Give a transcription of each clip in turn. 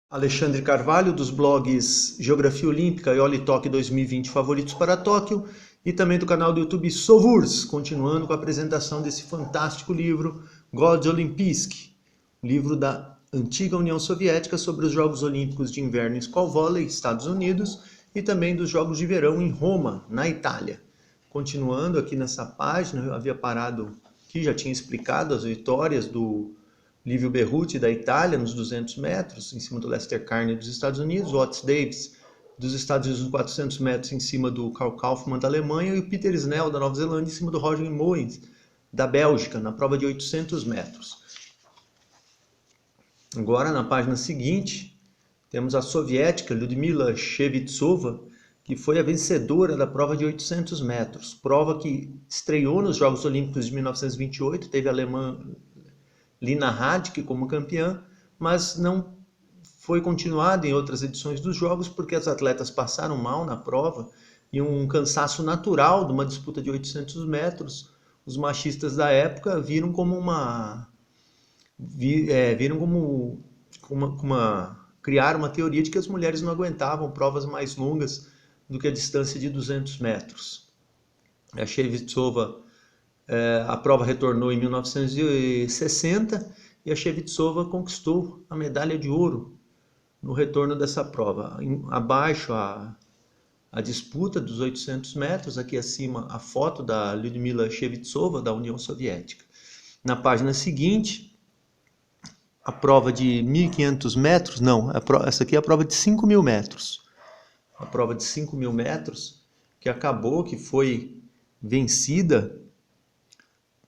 Alexandre Carvalho, dos blogs Geografia Olímpica e Olitok 2020 Favoritos para Tóquio, e também do canal do YouTube Sovurs, continuando com a apresentação desse fantástico livro, Gods Olympiques, livro da antiga União Soviética sobre os Jogos Olímpicos de Inverno em Squall Estados Unidos, e também dos Jogos de Verão em Roma, na Itália. Continuando aqui nessa página, eu havia parado aqui, já tinha explicado as vitórias do Livio Berruti, da Itália, nos 200 metros, em cima do Lester Carney dos Estados Unidos, o Otis Davis dos Estados Unidos nos 400 metros, em cima do Karl Kaufmann da Alemanha, e o Peter Snell da Nova Zelândia, em cima do Roger Moens da Bélgica, na prova de 800 metros. Agora, na página seguinte, temos a soviética Lyudmila Shevtsova, que foi a vencedora da prova de 800 metros, prova que estreou nos Jogos Olímpicos de 1928, teve a alemã Lina Radke como campeã, mas não foi continuada em outras edições dos Jogos porque as atletas passaram mal na prova e um cansaço natural de uma disputa de 800 metros, os machistas da época viram como criaram uma teoria de que as mulheres não aguentavam provas mais longas do que a distância de 200 metros. A Shevtsova, a prova retornou em 1960 e a Shevtsova conquistou a medalha de ouro no retorno dessa prova. Abaixo a disputa dos 800 metros, aqui acima a foto da Lyudmila Shevtsova da União Soviética. Na página seguinte, a prova de 1.500 metros, não, essa aqui é a prova de 5.000 metros. A prova de 5.000 metros que foi vencida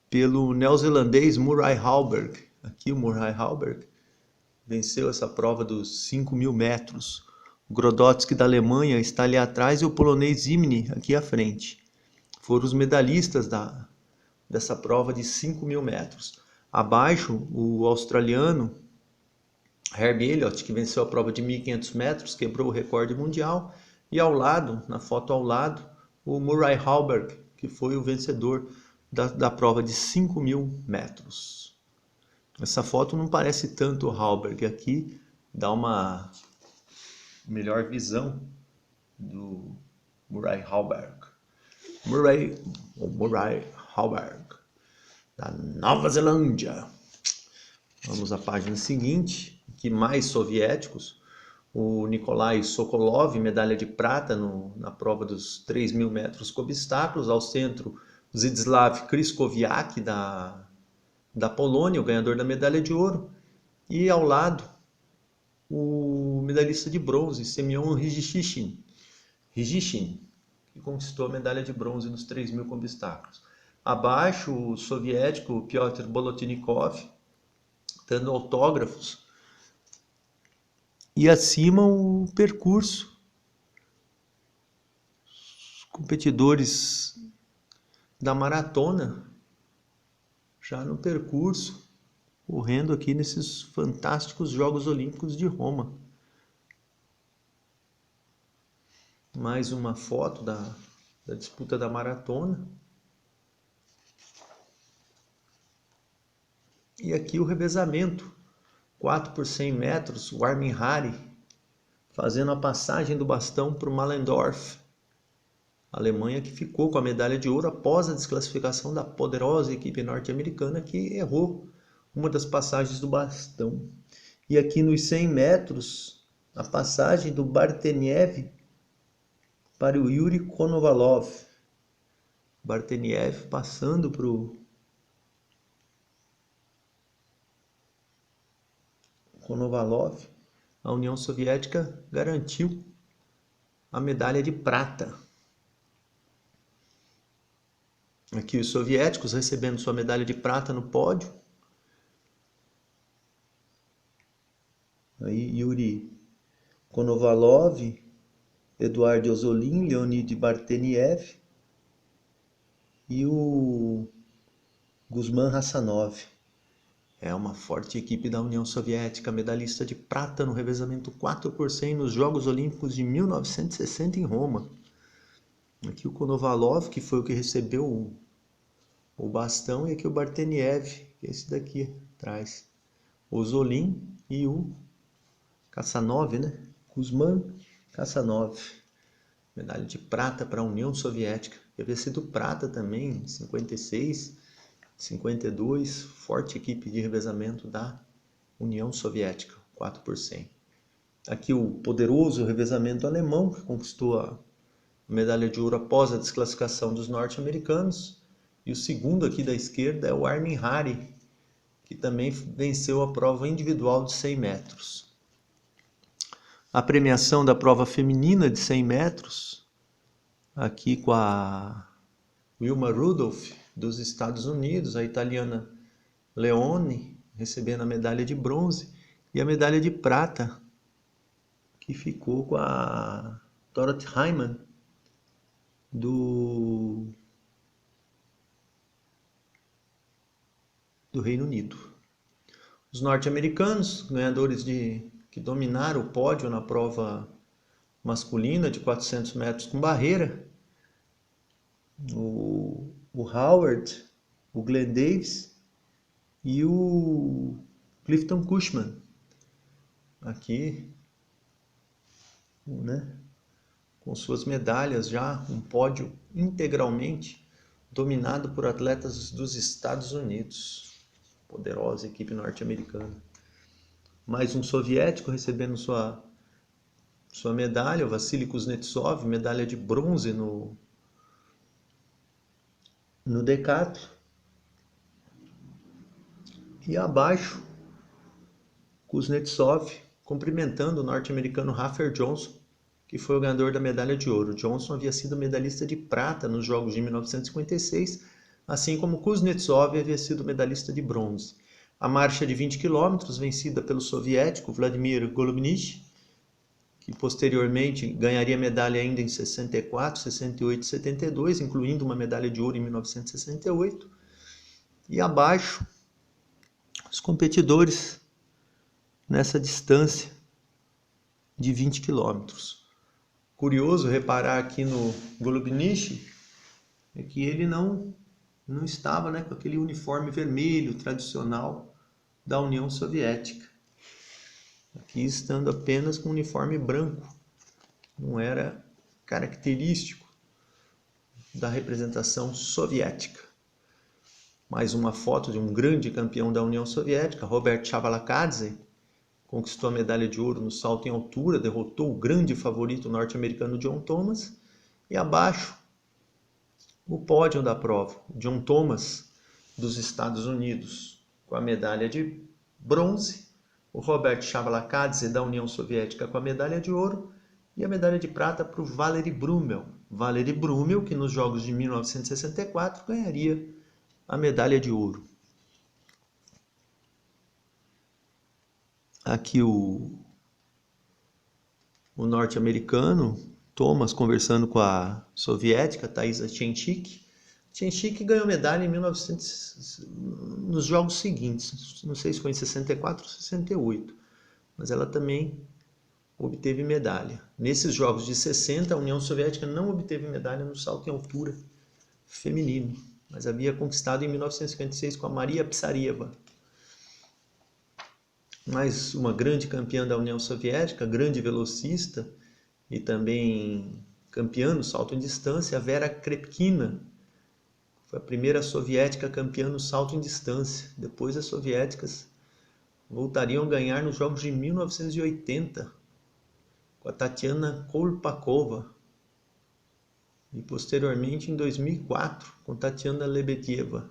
pelo neozelandês Murray Halberg. Aqui o Murray Halberg venceu essa prova dos 5.000 metros. O Grodzisky da Alemanha está ali atrás e o polonês Zimny aqui à frente. Foram os medalhistas dessa prova de 5.000 metros. Abaixo, o australiano Herb Elliott, que venceu a prova de 1.500 metros, quebrou o recorde mundial. E ao lado, na foto ao lado, o Murray Halberg, que foi o vencedor da prova de 5.000 metros. Essa foto não parece tanto o Halberg, aqui dá uma melhor visão do Murray Halberg. Murray Halberg, da Nova Zelândia. Vamos à página seguinte, aqui mais soviéticos. O Nikolai Sokolov, medalha de prata na prova dos 3.000 metros com obstáculos. Ao centro, Zdzislaw Krychowiak, da Polônia, o ganhador da medalha de ouro. E ao lado, o medalhista de bronze, Semyon Rijishin, que conquistou a medalha de bronze nos 3.000 com obstáculos. Abaixo, o soviético Pyotr Bolotnikov, dando autógrafos. E acima, o percurso. Os competidores da maratona, já no percurso, correndo aqui nesses fantásticos Jogos Olímpicos de Roma. Mais uma foto da disputa da maratona. E aqui o revezamento, 4 por 100 metros, o Armin Hari fazendo a passagem do bastão para o Mahlendorf, a Alemanha, que ficou com a medalha de ouro após a desclassificação da poderosa equipe norte-americana que errou uma das passagens do bastão. E aqui nos 100 metros, a passagem do Barteniev para o Yuri Konovalov. Barteniev passando para o Konovalov. A União Soviética garantiu a medalha de prata. Aqui os soviéticos recebendo sua medalha de prata no pódio. Aí Yuri Konovalov, Eduard Ozolin, Leonid Barteniev e o Guzman Hassanov. É uma forte equipe da União Soviética, medalhista de prata no revezamento 4 por 100 nos Jogos Olímpicos de 1960 em Roma. Aqui o Konovalov, que foi o que recebeu o bastão, e aqui o Barteniev, que é esse daqui atrás. O Zolin e o Kassanov, né? Kuzman Kassanov. Medalha de prata para a União Soviética. Que havia sido prata também em 56, 52. Forte equipe de revezamento da União Soviética, 4%. Aqui o poderoso revezamento alemão, que conquistou a medalha de ouro após a desclassificação dos norte-americanos. E o segundo aqui da esquerda é o Armin Hari, que também venceu a prova individual de 100 metros. A premiação da prova feminina de 100 metros, aqui com a Wilma Rudolph, dos Estados Unidos, a italiana Leone, recebendo a medalha de bronze, e a medalha de prata, que ficou com a Dorothy Hyman, do Reino Unido. Os norte-americanos, ganhadores que dominaram o pódio na prova masculina de 400 metros com barreira, o Howard, o Glenn Davis e o Clifton Cushman. Aqui, né, com suas medalhas já, um pódio integralmente dominado por atletas dos Estados Unidos. Poderosa equipe norte-americana. Mais um soviético recebendo sua medalha, o Vassily Kuznetsov, medalha de bronze no decathlon. E abaixo, Kuznetsov cumprimentando o norte-americano Rafer Johnson, que foi o ganhador da medalha de ouro. Johnson havia sido medalhista de prata nos Jogos de 1956, assim como Kuznetsov havia sido medalhista de bronze. A marcha de 20 km, vencida pelo soviético Vladimir Golubnich, que posteriormente ganharia medalha ainda em 64, 68 e 72, incluindo uma medalha de ouro em 1968. E abaixo, os competidores nessa distância de 20 km. Curioso reparar aqui no Golubnich é que ele não estava, né, com aquele uniforme vermelho tradicional da União Soviética. Aqui estando apenas com um uniforme branco, não era característico da representação soviética. Mais uma foto de um grande campeão da União Soviética, Robert Chavalakadze, conquistou a medalha de ouro no salto em altura, derrotou o grande favorito norte-americano John Thomas. E abaixo, o pódio da prova, John Thomas, dos Estados Unidos, com a medalha de bronze, o Robert Chavalakadze, da União Soviética, com a medalha de ouro, e a medalha de prata para o Valery Brumel. Valery Brumel, que nos Jogos de 1964 ganharia a medalha de ouro. Aqui o norte-americano Thomas conversando com a soviética Taisa Tchenchik. Tchenchik ganhou medalha em 1900, nos jogos seguintes, não sei se foi em 64 ou 68, mas ela também obteve medalha. Nesses jogos de 60, a União Soviética não obteve medalha no salto em altura feminino, mas havia conquistado em 1956 com a Maria Psarieva. Mais uma grande campeã da União Soviética, grande velocista e também campeã no salto em distância, a Vera Krepkina. Foi a primeira soviética campeã no salto em distância. Depois as soviéticas voltariam a ganhar nos Jogos de 1980, com a Tatiana Kolpakova. E posteriormente em 2004, com Tatiana Lebedeva.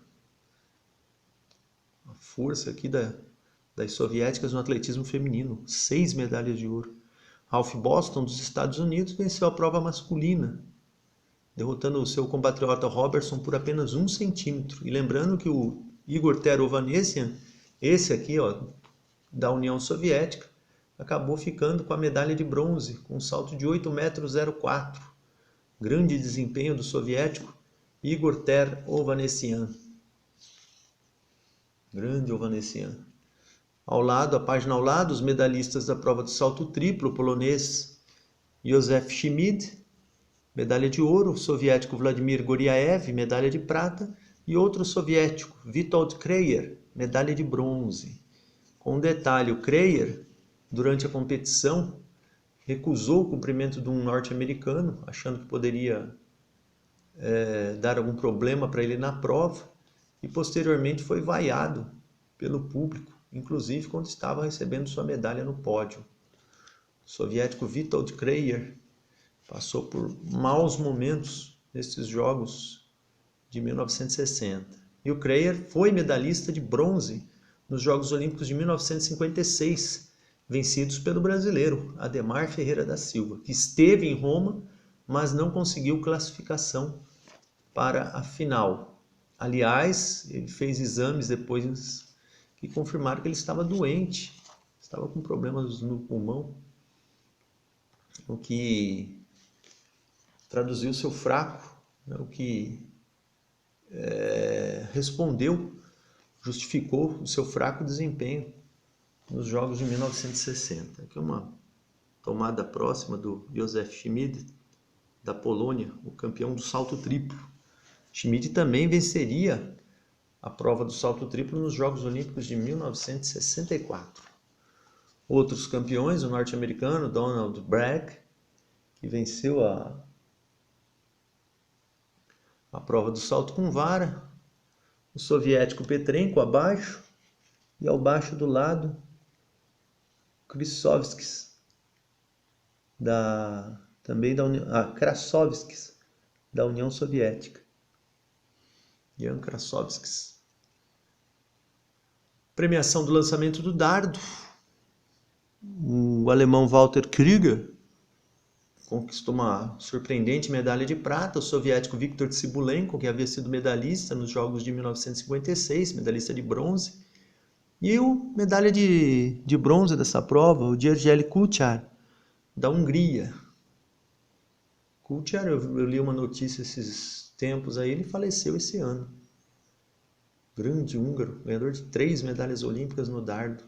A força aqui das soviéticas no atletismo feminino, 6 medalhas de ouro. Ralph Boston, dos Estados Unidos, venceu a prova masculina, derrotando o seu compatriota Robertson por apenas 1 centímetro. E lembrando que o Igor Ter-Ovanesyan, esse aqui, ó, da União Soviética, acabou ficando com a medalha de bronze, com um salto de 8,04 m. Grande desempenho do soviético Igor Ter-Ovanesyan. Grande Ovanesyan. Ao lado, a página ao lado, os medalhistas da prova de salto triplo, o polonês Józef Schmid, medalha de ouro, o soviético Vladimir Goriaev, medalha de prata, e outro soviético, Witold Kreyer, medalha de bronze. Com um detalhe, o Kreyer durante a competição, recusou o cumprimento de um norte-americano, achando que poderia dar algum problema para ele na prova, e posteriormente foi vaiado pelo público, inclusive quando estava recebendo sua medalha no pódio. O soviético Witold Kreyer passou por maus momentos nesses Jogos de 1960. E o Kreyer foi medalhista de bronze nos Jogos Olímpicos de 1956, vencidos pelo brasileiro Adhemar Ferreira da Silva, que esteve em Roma, mas não conseguiu classificação para a final. Aliás, ele fez exames depois que confirmaram que ele estava doente, estava com problemas no pulmão, o que traduziu seu fraco, né, o que justificou o seu fraco desempenho nos Jogos de 1960. Aqui uma tomada próxima do Józef Schmid, da Polônia, o campeão do salto triplo. Schmid também venceria a prova do salto triplo nos Jogos Olímpicos de 1964. Outros campeões, o norte-americano Donald Bragg, que venceu a prova do salto com vara, o soviético Petrenko abaixo, e ao baixo do lado, Krasovskis, Krasovskis, da União Soviética. Jan Krasovskis. Premiação do lançamento do dardo. O alemão Walter Krüger conquistou uma surpreendente medalha de prata. O soviético Viktor Tsibulenko, que havia sido medalhista nos Jogos de 1956, medalhista de bronze. E o medalha de bronze dessa prova, o György Kuchar, da Hungria. Kuchar, eu li uma notícia esses tempos aí, ele faleceu esse ano. Grande húngaro, ganhador de 3 medalhas olímpicas no dardo.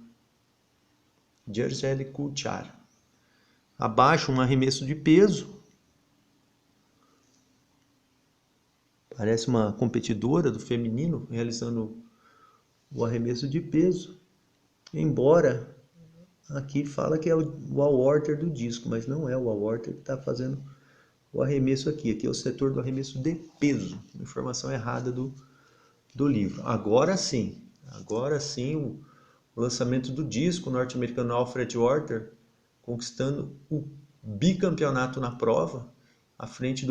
György Kuchar. Abaixo, um arremesso de peso. Parece uma competidora do feminino realizando o arremesso de peso. Embora aqui fala que é o aorter do disco, mas não é o aorter que está fazendo o arremesso aqui. Aqui é o setor do arremesso de peso. Informação errada do livro. Agora sim, o lançamento do disco, o norte-americano Alfred Orter, conquistando o bicampeonato na prova, à frente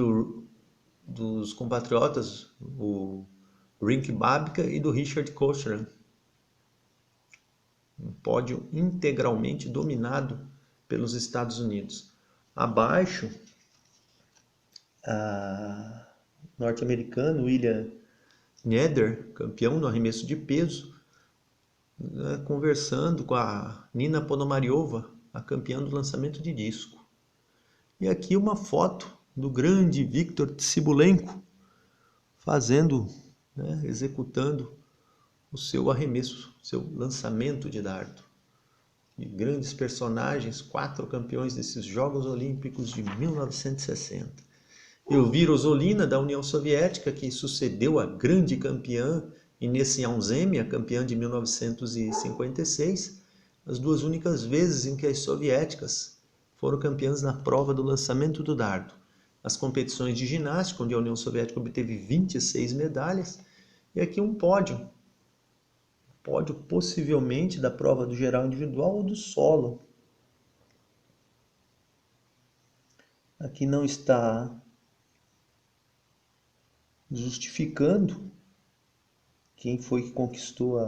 dos compatriotas, o Rink Babica e do Richard Cochran. Um pódio integralmente dominado pelos Estados Unidos. Abaixo, norte-americano William Neder, campeão no arremesso de peso, conversando com a Nina Ponomariova, a campeã do lançamento de disco. E aqui uma foto do grande Viktor Tsibulenko executando o seu arremesso, seu lançamento de dardo. E grandes personagens, 4 campeões desses Jogos Olímpicos de 1960. Elvira Osolina, da União Soviética, que sucedeu a grande campeã Ines Yaunzemi, a campeã de 1956, as 2 únicas vezes em que as soviéticas foram campeãs na prova do lançamento do dardo. As competições de ginástica, onde a União Soviética obteve 26 medalhas, e aqui um pódio. Pódio possivelmente da prova do geral individual ou do solo. Aqui não está justificando quem foi que conquistou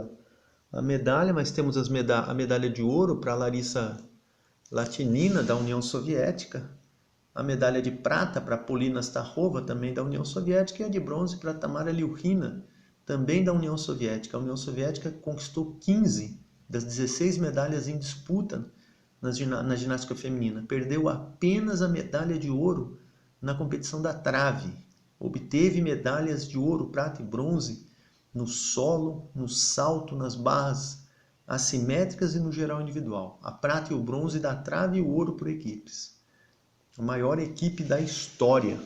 a medalha, mas temos a medalha de ouro para Larissa Latynina, da União Soviética, a medalha de prata para Polina Starova, também da União Soviética, e a de bronze para Tamara Liuhina, também da União Soviética. A União Soviética conquistou 15 das 16 medalhas em disputa na ginástica feminina. Perdeu apenas a medalha de ouro na competição da trave. Obteve medalhas de ouro, prata e bronze no solo, no salto, nas barras assimétricas e no geral individual. A prata e o bronze da trave e o ouro por equipes. A maior equipe da história.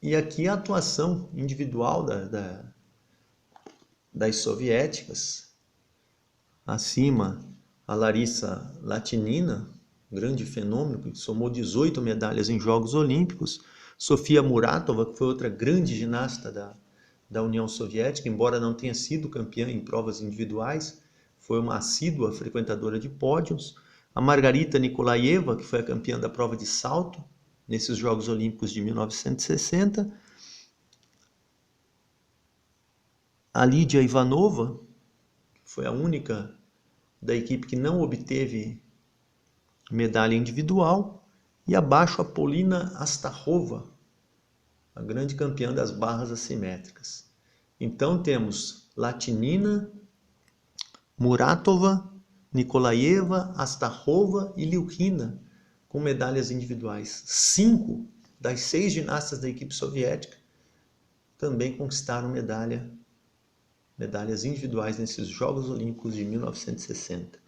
E aqui a atuação individual das soviéticas. Acima, a Larissa Latinin, grande fenômeno, que somou 18 medalhas em Jogos Olímpicos. Sofia Muratova, que foi outra grande ginasta da União Soviética, embora não tenha sido campeã em provas individuais, foi uma assídua frequentadora de pódios. A Margarita Nikolaeva, que foi a campeã da prova de salto nesses Jogos Olímpicos de 1960. A Lídia Ivanova, que foi a única da equipe que não obteve medalha individual. E abaixo a Polina Astarrova, a grande campeã das barras assimétricas. Então temos Latinin, Muratova, Nikolaeva, Astarrova e Liukhina com medalhas individuais. 5 das 6 ginastas da equipe soviética também conquistaram medalhas individuais nesses Jogos Olímpicos de 1960.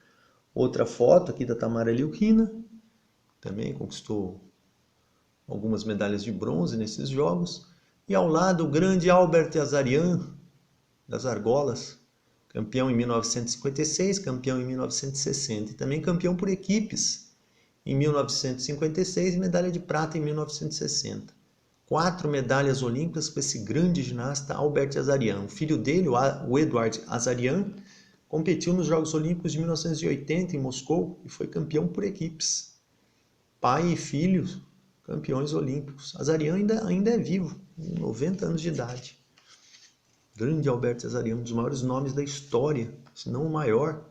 Outra foto aqui da Tamara Liukhina, também conquistou algumas medalhas de bronze nesses jogos. E ao lado o grande Albert Azaryan, das argolas, campeão em 1956, campeão em 1960 e também campeão por equipes em 1956 e medalha de prata em 1960. 4 medalhas olímpicas com esse grande ginasta Albert Azaryan. O filho dele, o Eduard Azaryan, competiu nos Jogos Olímpicos de 1980 em Moscou e foi campeão por equipes. Pai e filho, campeões olímpicos. Azaryan ainda é vivo, 90 anos de idade. Grande Albert Azaryan, um dos maiores nomes da história, se não o maior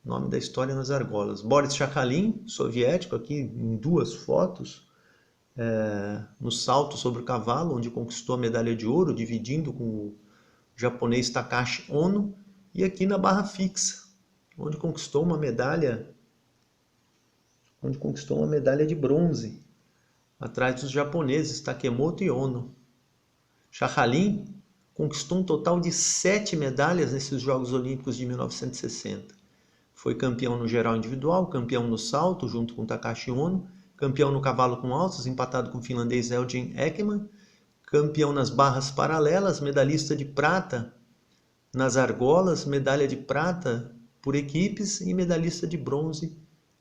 nome da história nas argolas. Boris Chakhalin, soviético, aqui em 2 fotos, no salto sobre o cavalo, onde conquistou a medalha de ouro, dividindo com o japonês Takashi Ono, e aqui na barra fixa, onde conquistou uma medalha de bronze, atrás dos japoneses Takemoto e Ono. Chakhalin conquistou um total de 7 medalhas nesses Jogos Olímpicos de 1960. Foi campeão no geral individual, campeão no salto, junto com Takashi Ono, campeão no cavalo com alças, empatado com o finlandês Elgin Ekman, campeão nas barras paralelas, medalhista de prata nas argolas, medalha de prata por equipes e medalhista de bronze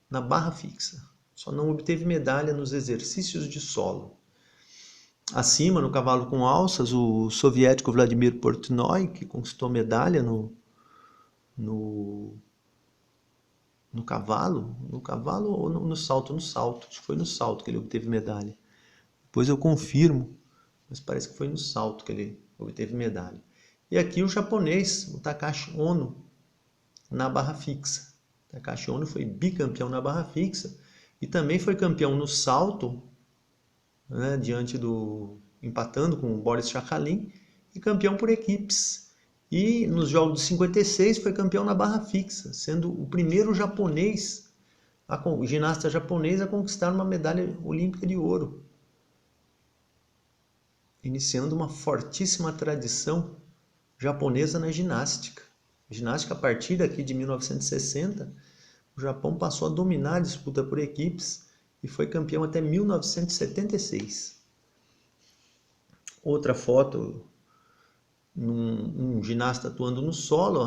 na barra fixa. Só não obteve medalha nos exercícios de solo. Acima, no cavalo com alças, o soviético Vladimir Portnoy, que conquistou medalha no cavalo ou no salto? No salto, acho que foi no salto que ele obteve medalha. Depois eu confirmo, mas parece que foi no salto que ele obteve medalha. E aqui o japonês, o Takashi Ono, na barra fixa. Takashi Ono foi bicampeão na barra fixa e também foi campeão no salto, né, empatando com o Boris Chakhalin, e campeão por equipes. E nos Jogos de 56 foi campeão na barra fixa, sendo o primeiro ginasta japonês a conquistar uma medalha olímpica de ouro, iniciando uma fortíssima tradição japonesa na ginástica. A partir daqui de 1960, o Japão passou a dominar a disputa por equipes e foi campeão até 1976. Outra foto, um ginasta atuando no solo.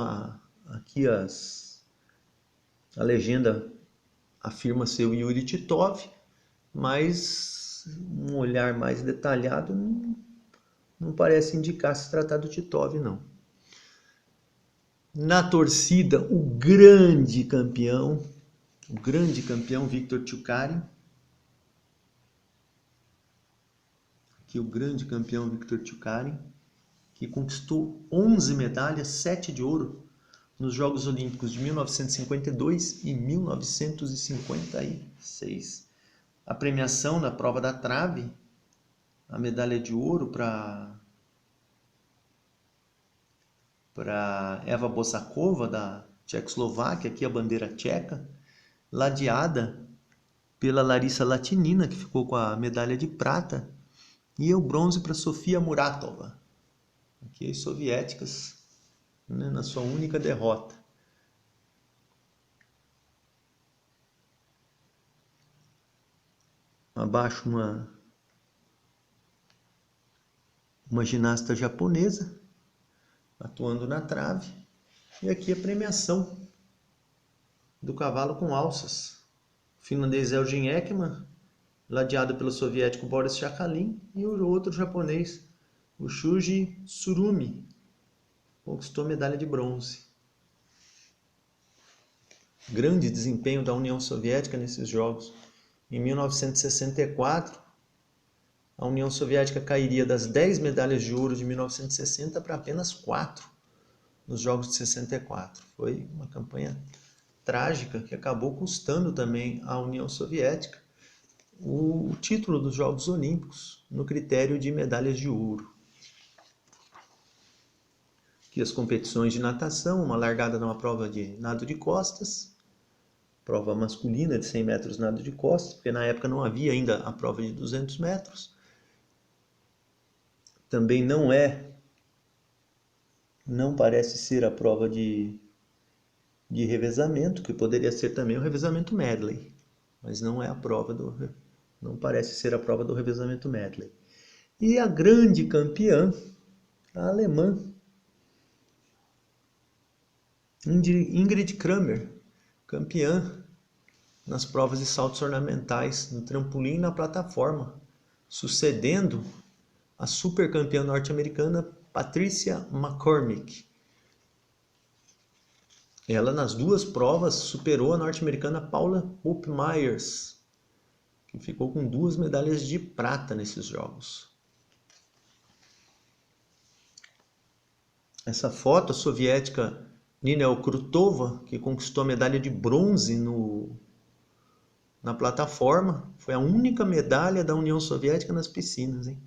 Aqui a legenda afirma ser o Yuri Titov, mas um olhar mais detalhado não parece indicar se tratar do Titov, não. Na torcida, o grande campeão Viktor Tchukarin. Aqui o grande campeão Viktor Tchukarin, que conquistou 11 medalhas, 7 de ouro, nos Jogos Olímpicos de 1952 e 1956. A premiação na prova da trave, a medalha de ouro para Eva Bosakova, da Tchecoslováquia, aqui a bandeira tcheca, ladeada pela Larissa Latinin, que ficou com a medalha de prata, e o bronze para Sofia Muratova, aqui as soviéticas, né, na sua única derrota. Abaixo uma ginasta japonesa atuando na trave, e aqui a premiação do cavalo com alças. O finlandês Elgin Ekman, ladeado pelo soviético Boris Sakhalin, e o outro japonês, o Shuji Tsurumi, conquistou a medalha de bronze. Grande desempenho da União Soviética nesses Jogos. Em 1964, a União Soviética cairia das 10 medalhas de ouro de 1960 para apenas 4 nos Jogos de 64. Foi uma campanha trágica que acabou custando também à União Soviética o título dos Jogos Olímpicos no critério de medalhas de ouro. Aqui as competições de natação, uma largada numa prova de nado de costas, prova masculina de 100 metros nado de costas, porque na época não havia ainda a prova de 200 metros. Também não parece ser a prova de revezamento, que poderia ser também o revezamento medley, mas não parece ser a prova do revezamento medley. E a grande campeã, a alemã, Ingrid Kramer, campeã nas provas de saltos ornamentais, no trampolim e na plataforma, sucedendo a supercampeã norte-americana Patricia McCormick. Ela, nas duas provas, superou a norte-americana Paula Hope Myers, que ficou com 2 medalhas de prata nesses Jogos. Essa foto, a soviética Nina Krutova, que conquistou a medalha de bronze na plataforma, foi a única medalha da União Soviética nas piscinas, hein?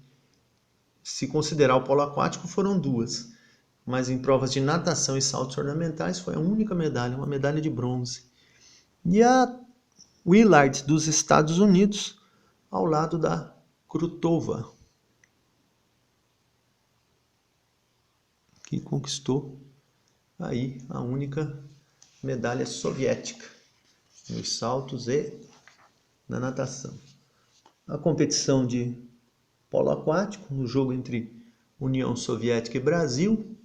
Se considerar o polo aquático, foram 2. Mas em provas de natação e saltos ornamentais, foi a única medalha, uma medalha de bronze. E a Willard, dos Estados Unidos, ao lado da Krutova, que conquistou aí a única medalha soviética nos saltos e na natação. A competição de polo aquático, no jogo entre União Soviética e Brasil.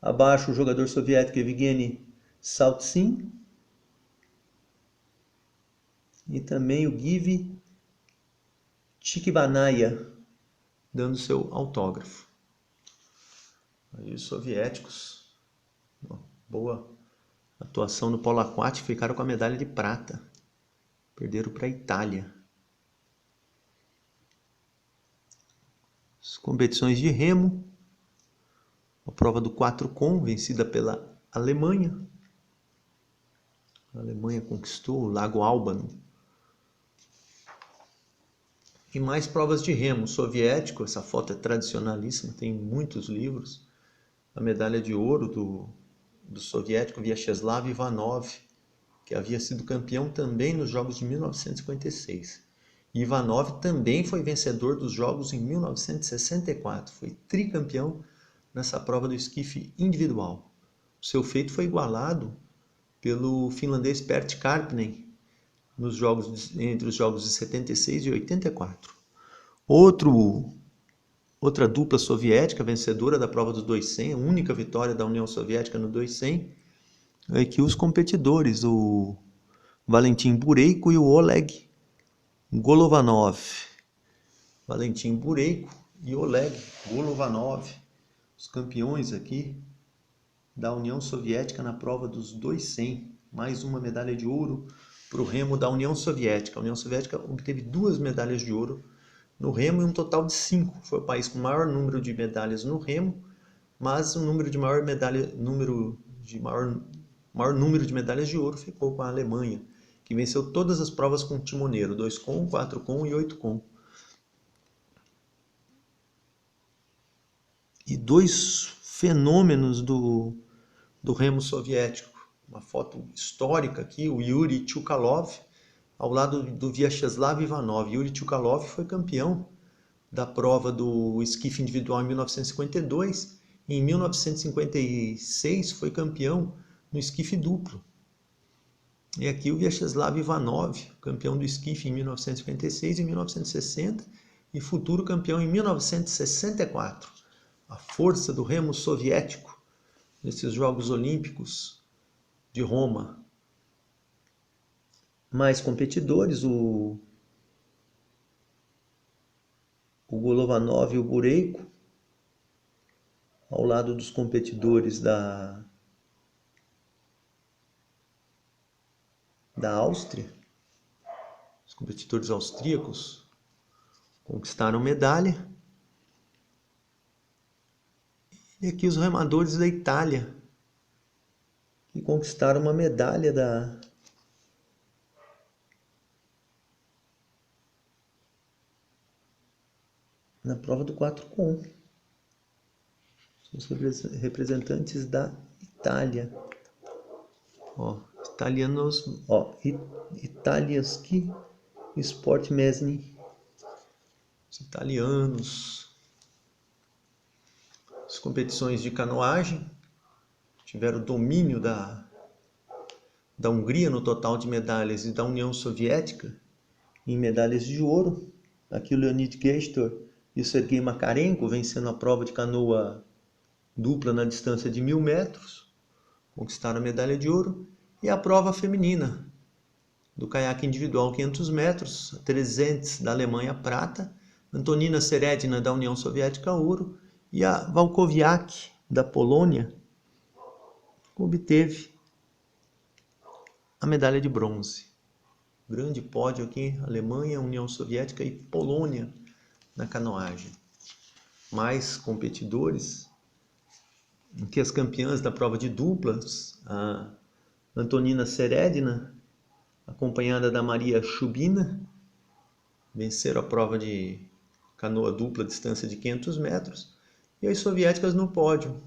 Abaixo o jogador soviético Evgeny Saltsin e também o Givi Chikbanaya dando seu autógrafo. Aí os soviéticos, uma boa atuação no polo aquático, ficaram com a medalha de prata. Perderam para a Itália. As competições de remo. A prova do 4 com, vencida pela Alemanha. A Alemanha conquistou o Lago Albano. E mais provas de remo soviético. Essa foto é tradicionalíssima, tem muitos livros. A medalha de ouro do soviético Vyacheslav Ivanov, que havia sido campeão também nos Jogos de 1956. Ivanov também foi vencedor dos Jogos em 1964. Foi tricampeão nessa prova do esquife individual. O seu feito foi igualado pelo finlandês Pertti Karppinen entre os Jogos de 76 e 84. Outra dupla soviética vencedora da prova dos 200, a única vitória da União Soviética no 200, é que os competidores, o Valentin Bureiko e o Oleg Golovanov. Valentin Bureiko e Oleg Golovanov, os campeões aqui da União Soviética na prova dos 200. Mais uma medalha de ouro para o remo da União Soviética. A União Soviética obteve 2 medalhas de ouro no remo e um total de 5. Foi o país com maior número de medalhas no remo, mas o maior número de medalhas de ouro ficou com a Alemanha, que venceu todas as provas com timoneiro, 2 com, 4 com e 8 com. E 2 fenômenos do remo soviético. Uma foto histórica aqui, o Yuri Tchukalov, ao lado do Vyacheslav Ivanov. Yuri Tchukalov foi campeão da prova do esquife individual em 1952 e em 1956 foi campeão no esquife duplo. E aqui o Vyacheslav Ivanov, campeão do esquife em 1956 e 1960 e futuro campeão em 1964. A força do remo soviético nesses Jogos Olímpicos de Roma. Mais competidores, o Golovanov e o Bureiko, ao lado dos competidores da Áustria. Os competidores austríacos conquistaram medalha. E aqui os remadores da Itália, que conquistaram uma medalha na prova do 4x1. São os representantes da Itália. Ó, italianos, ó, Italiansky Sport Mesni. Os italianos. As competições de canoagem tiveram domínio da Hungria no total de medalhas e da União Soviética em medalhas de ouro. Aqui o Leonid Gestor e o Sergei Makarenko vencendo a prova de canoa dupla na distância de 1000 metros. Conquistaram a medalha de ouro. E a prova feminina do caiaque individual 500 metros, a Terezentes da Alemanha prata, Antonina Seredina da União Soviética ouro e a Walkowiak da Polônia obteve a medalha de bronze. Grande pódio aqui, Alemanha, União Soviética e Polônia na canoagem. Mais competidores, aqui as campeãs da prova de duplas, a Antonina Seredina, acompanhada da Maria Shubina, venceram a prova de canoa dupla distância de 500 metros. E as soviéticas no pódio,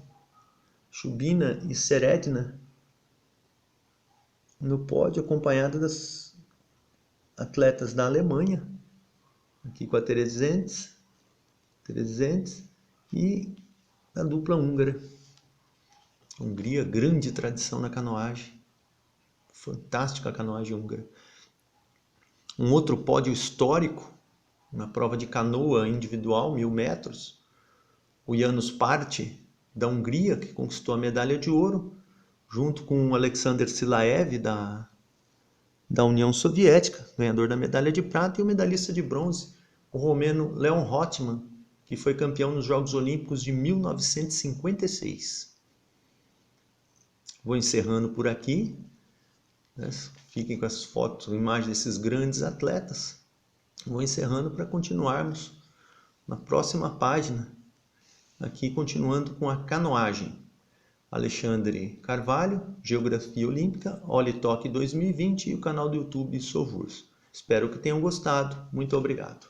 Shubina e Seredina no pódio, acompanhada das atletas da Alemanha, aqui com a Terezentes e a dupla húngara. Hungria, grande tradição na canoagem. Fantástica a canoagem húngara. Um outro pódio histórico na prova de canoa individual, 1000 metros. O János Párti, da Hungria, que conquistou a medalha de ouro, junto com o Alexander Silaev, da União Soviética, ganhador da medalha de prata, e o medalhista de bronze, o romeno Leon Rotman, que foi campeão nos Jogos Olímpicos de 1956. Vou encerrando por aqui. Fiquem com as fotos, imagens desses grandes atletas. Vou encerrando para continuarmos na próxima página, aqui continuando com a canoagem. Alexandre Carvalho, Geografia Olímpica, Olitoque 2020 e o canal do YouTube Sovurs. Espero que tenham gostado. Muito obrigado.